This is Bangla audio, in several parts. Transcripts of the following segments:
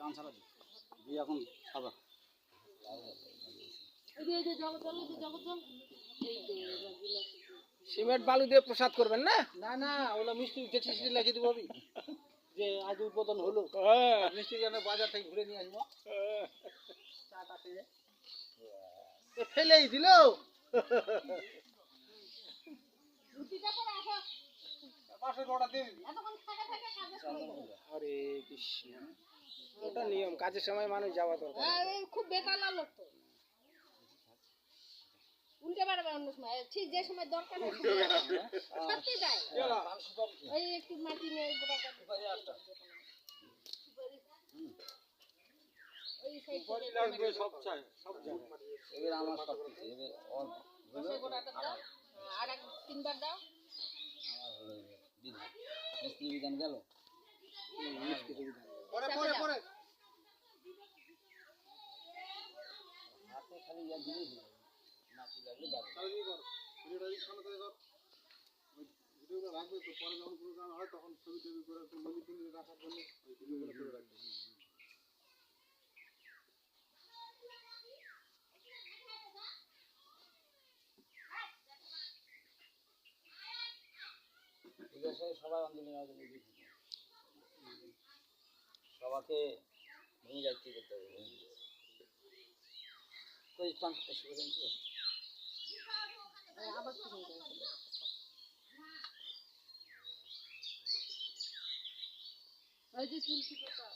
এখন সাদা সিমেন্ট বালু দিয়ে প্রসাদ করবেন না? না না ওগুলো মিষ্টি চিঠি লাগিয়ে দেবো আমি যে আজ উদ্বোধন হলো মিষ্টি যেন বাজার থেকে ঘুরে নিয়ে আসবো চাটা খেয়ে ফেলেই দিল আরে কৃষ্ণ, ওটা নিয়ম, কাজের সময় মানুষ যাওয়া দরকার। খুব বেকার লাগলো তো, উল্টে বেড়াবে অন্য সময়, ঠিক যে সময় দরকার সত্যি তাই। ওই একটু মাটি নিয়ে আর এক তিনবার দাও। মিস্ত্রি বিধান গেল হাতে খালি ইয়া দিলেই হলো নাচি লাগলে ভিডিওটা রাখবে তো পরে যখন প্রোগ্রাম হয় তখন ছবি টবি করে একটু মনিটরিং রাখার জন্য ওই ভিডিওগুলো করে রাখবে। ঠিক আছে সবাই আন্দোলন সবাইকে ভূমি যাত্রী করতে হবে আবার ওই যে তুলসী পাতা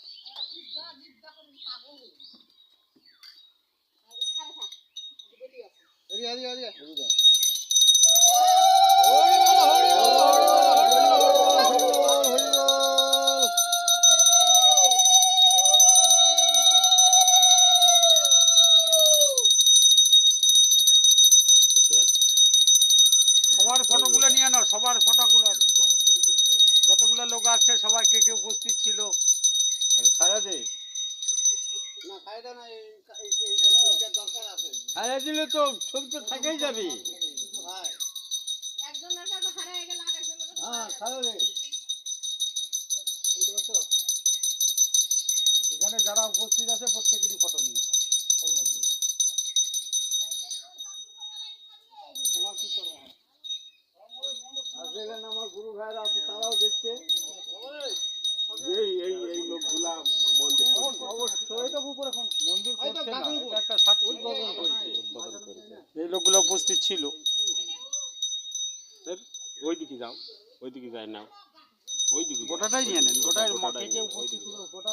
সবার ফটোগুলো নিয়ে নাও, সবার ফটোগুলো, যতগুলো লোক আসছে সবাই কে কে উপস্থিত ছিল। ছায়া দিলে তো ছবি তো থেকেই যাবে। একজনের কাছে হারিয়ে গেল আরেকজনের কাছে। হ্যাঁ ছায়া দে এখানে যারা উপস্থিত আছে প্রত্যেকেরই ফটো নিয়ে নাও ওর মধ্যে। তোমার কি করবো আর যেখানে আমার গুরু ভাইরা আছে তারাও দেখছে এই লোকগুলা মন্দির অবশ্যই তো উপরে মন্দির করছে না, এটা একটা সাক্ষী উদ্বোধন করেছে। এই লোকগুলো উপস্থিত ছিল। ওইদিকে যাও, ওইদিকে যায় নাও, ওইদিকে গোটাটাই নিয়ে নেন, গোটায় মাকে উপস্থিত ছিল গোটা